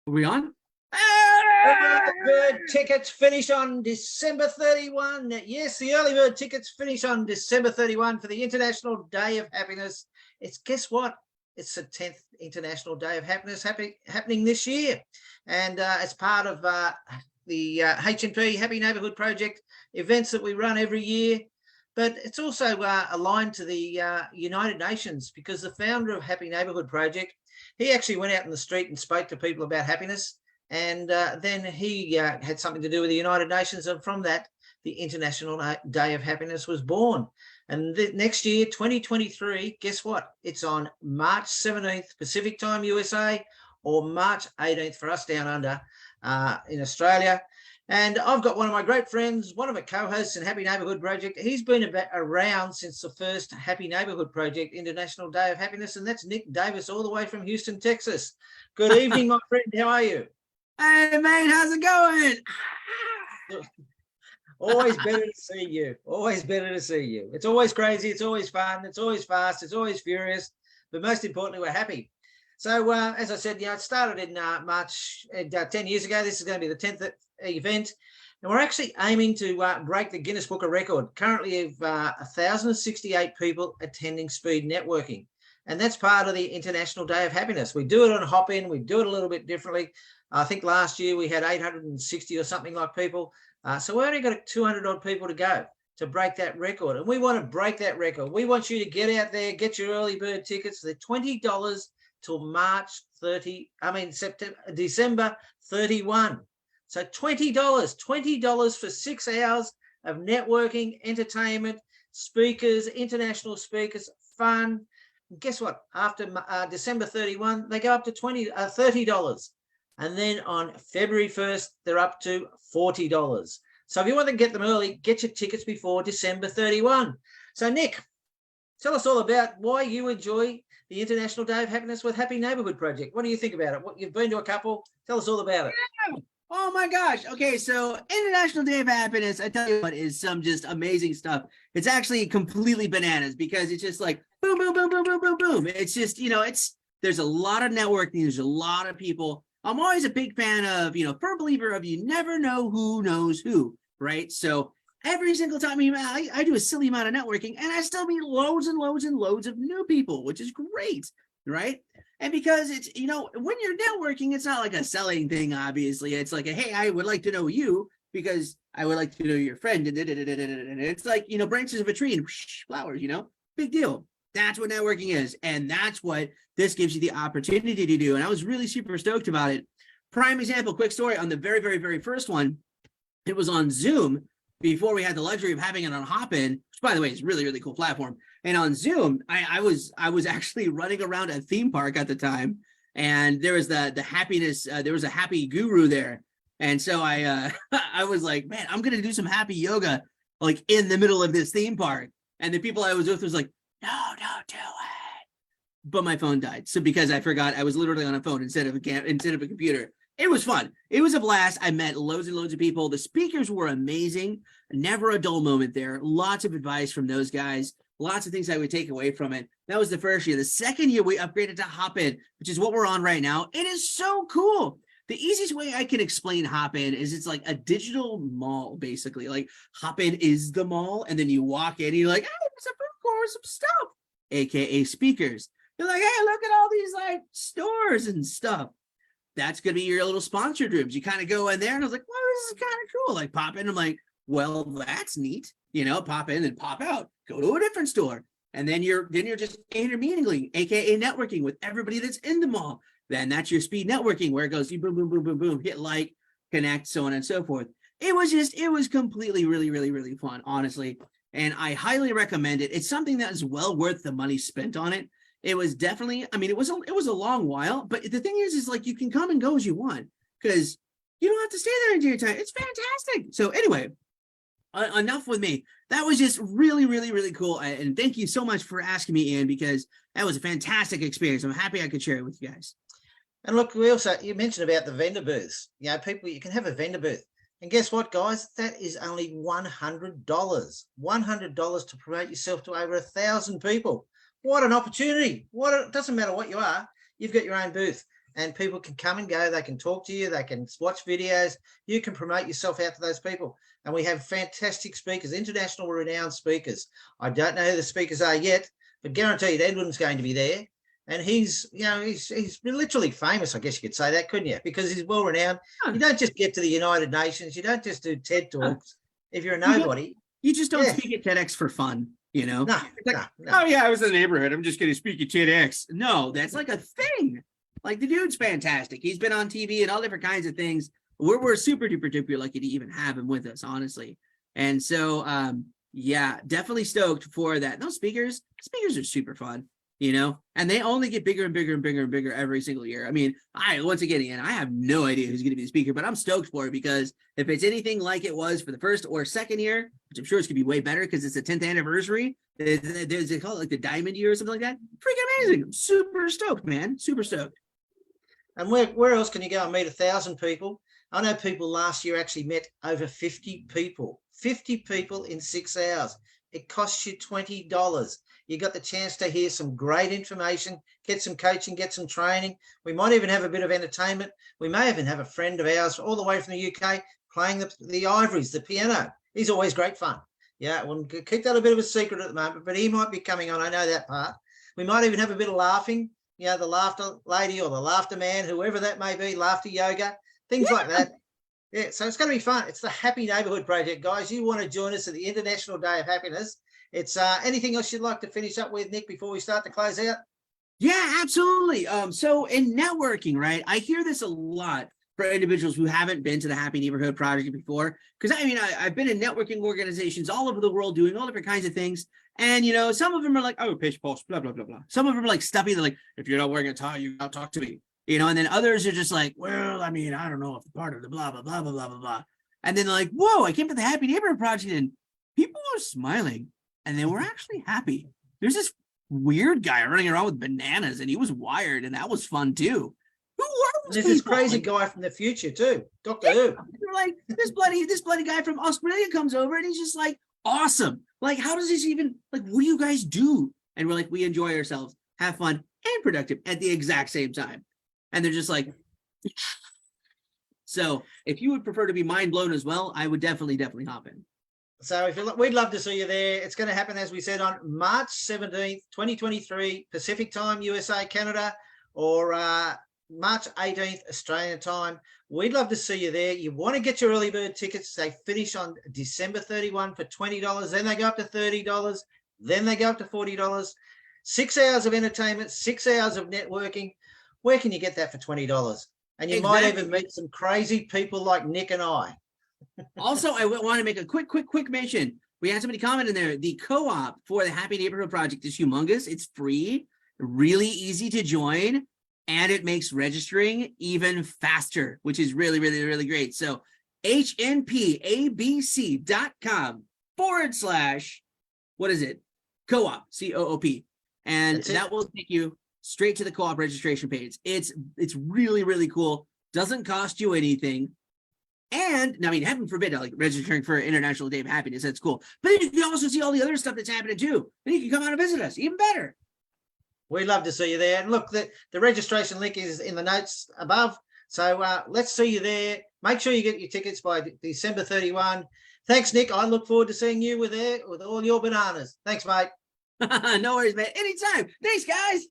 Are we on? Early bird tickets finish on December 31. Yes, the early bird tickets finish on December 31 for the International Day of Happiness. Guess what? It's the 10th International Day of Happiness happening this year. And as part of the HNP Happy Neighbourhood Project events that we run every year. But it's also aligned to the United Nations, because the founder of Happy Neighbourhood Project, he actually went out in the street and spoke to people about happiness. And then he had something to do with the United Nations. And from that, the International Day of Happiness was born. And next year, 2023, guess what? It's on March 17th, Pacific time, USA, or March 18th for us down under in Australia. And I've got one of my great friends, one of my co-hosts in Happy Neighbourhood Project. He's been around since the first Happy Neighbourhood Project International Day of Happiness, and that's Nick Davis, all the way from Houston, Texas. Good evening, my friend. How are you? Hey, mate, how's it going? Always better to see you. Always better to see you. It's always crazy. It's always fun. It's always fast. It's always furious. But most importantly, we're happy. So, as I said, it started in March 10 years ago. This is going to be the 10th event. And we're actually aiming to break the Guinness Book of Record. Currently, we have 1,068 people attending speed networking. And that's part of the International Day of Happiness. We do it on Hop-In. We do it a little bit differently. I think last year we had 860 or something like people. So we only got 200 odd people to go to break that record. And we want to break that record. We want you to get out there, get your early bird tickets. They're $20 till December 31. So $20 for 6 hours of networking, entertainment, speakers, international speakers, fun. And guess what? After December 31, they go up to $30. And then on February 1st, they're up to $40. So if you want to get them early, get your tickets before December 31. So Nick, tell us all about why you enjoy the International Day of Happiness with Happy Neighbourhood Project. What do you think about it? You've been to a couple. Tell us all about it. Yeah. Oh my gosh. Okay, so International Day of Happiness, I tell you what, is some just amazing stuff. It's actually completely bananas, because it's just like boom, boom, boom, boom, boom, boom, boom. It's just, there's a lot of networking. There's a lot of people. I'm always a big fan of, firm believer of you never know who knows who, right? So every single time I do a silly amount of networking, and I still meet loads and loads and loads of new people, which is great, right? And because it's, when you're networking, it's not like a selling thing, obviously. It's like, hey, I would like to know you because I would like to know your friend. And it's like, branches of a tree and flowers, big deal. That's what networking is. And that's what this gives you the opportunity to do. And I was really super stoked about it. Prime example, quick story on the very, very, very first one. It was on Zoom before we had the luxury of having it on Hop-In, which, by the way, is a really, really cool platform. And on Zoom, I was actually running around a theme park at the time. And there was the happiness, there was a happy guru there. And so I was like, man, I'm going to do some happy yoga, like in the middle of this theme park. And the people I was with was like, no, don't do it. But my phone died. So because I forgot, I was literally on a phone instead of a computer. It was fun. It was a blast. I met loads and loads of people. The speakers were amazing. Never a dull moment there. Lots of advice from those guys. Lots of things I would take away from it. That was the first year. The second year, we upgraded to Hop-In, which is what we're on right now. It is so cool. The easiest way I can explain Hop-In is it's like a digital mall, basically. Like Hop-In is the mall, and then you walk in and you're like, oh, there's a food court, some stuff, aka speakers. You're like, hey, look at all these like stores and stuff. That's going to be your little sponsored rooms. You kind of go in there, and I was like, well, this is kind of cool. Like pop in, I'm like, well, that's neat. Pop in and pop out. Go to a different store. And then you're just intermingling, aka networking with everybody that's in the mall. Then that's your speed networking, where it goes, you boom, boom, boom, boom, boom, hit like, connect, so on and so forth. It was completely, really, really, really fun, honestly. And I highly recommend it. It's something that is well worth the money spent on it. It was definitely, it was a long while, but the thing is like, you can come and go as you want, because you don't have to stay there into your time. It's fantastic. So anyway, enough with me. That was just really, really, really cool. And thank you so much for asking me, Ian, because that was a fantastic experience. I'm happy I could share it with you guys. And look, you mentioned about the vendor booths. People, you can have a vendor booth. And guess what, guys? That is only $100. $100 to promote yourself to over 1,000 people. What an opportunity. It doesn't matter what you are, you've got your own booth. and people can come and go. They can talk to you. They can watch videos. You can promote yourself out to those people. And we have fantastic speakers, international renowned speakers. I don't know who the speakers are yet, but guaranteed Edwin's going to be there. And he's literally famous, I guess you could say that, couldn't you? Because he's well renowned. You don't just get to the United Nations. You don't just do TED Talks if you're a nobody. You just don't speak at TEDx for fun, you know? No, like, no. Oh, yeah, I was in the neighborhood. I'm just going to speak at TEDx. No, that's like a thing. Like, the dude's fantastic. He's been on TV and all different kinds of things. We're super duper lucky to even have him with us, honestly. And so, yeah, definitely stoked for that. Those speakers are super fun, you know, and they only get bigger and bigger and bigger and bigger every single year. I mean, once again, I have no idea who's going to be the speaker, but I'm stoked for it because if it's anything like it was for the first or second year, which I'm sure it's going to be way better because it's the 10th anniversary, they call it like the diamond year or something like that. Freaking amazing. I'm super stoked, man. Super stoked. And where else can you go and meet 1,000 people? I know people last year actually met over 50 people. 50 people in 6 hours. It costs you $20. You got the chance to hear some great information, get some coaching, get some training. We might even have a bit of entertainment. We may even have a friend of ours all the way from the UK playing the ivories, the piano. He's always great fun. Yeah, we'll keep that a bit of a secret at the moment, but he might be coming on. I know that part. We might even have a bit of laughing. You know, the laughter lady or the laughter man, whoever that may be, laughter yoga, things like that. Yeah, so it's going to be fun. It's the Happy Neighborhood Project, guys. You want to join us at the International Day of Happiness. It's anything else you'd like to finish up with, Nick, before we start to close out? Yeah, absolutely. So in networking, right, I hear this a lot for individuals who haven't been to the Happy Neighborhood Project before. Because I mean, I've been in networking organizations all over the world doing all different kinds of things. And, you know, some of them are like, oh, pitch post, blah, blah, blah, blah. Some of them are like stuffy. They're like, if you're not wearing a tie, you don't talk to me. You know, and then others are just like, well, I mean, I don't know if part of the blah, blah, blah, blah, blah, blah, blah. And then they're like, whoa, I came to the Happy Neighborhood Project and people were smiling and they were actually happy. There's this weird guy running around with bananas and he was wired and that was fun too. Who are those There's people? this crazy guy from the future too, Doctor Who. They're like, this bloody guy from Australia comes over and he's just like, awesome. Like, how does this even, like, what do you guys do? And we're like, we enjoy ourselves, have fun and productive at the exact same time. And they're just like, so if you would prefer to be mind blown as well, I would definitely hop in. So we'd love to see you there. It's going to happen, as we said, on March 17th, 2023, Pacific time, USA, Canada, or March 18th, Australian time. We'd love to see you there. You want to get your early bird tickets. They finish on December 31 for $20. Then they go up to $30. Then they go up to $40. 6 hours of entertainment, 6 hours of networking. Where can you get that for $20? And you might even meet some crazy people like Nick and I. Also, I want to make a quick mention. We had somebody comment in there. The co-op for the Happy Neighborhood Project is humongous. It's free, really easy to join, and it makes registering even faster, which is really great. So hnpabc.com/, what is it? Co-op, COOP. And that will take you straight to the co-op registration page. It's really cool. Doesn't cost you anything. And I mean, heaven forbid, like registering for International Day of Happiness, that's cool. But then you can also see all the other stuff that's happening too. Then you can come out and visit us, even better. We'd love to see you there. And look, the registration link is in the notes above. So let's see you there. Make sure you get your tickets by December 31. Thanks, Nick. I look forward to seeing you with all your bananas. Thanks, mate. No worries, man. Anytime. Thanks, guys.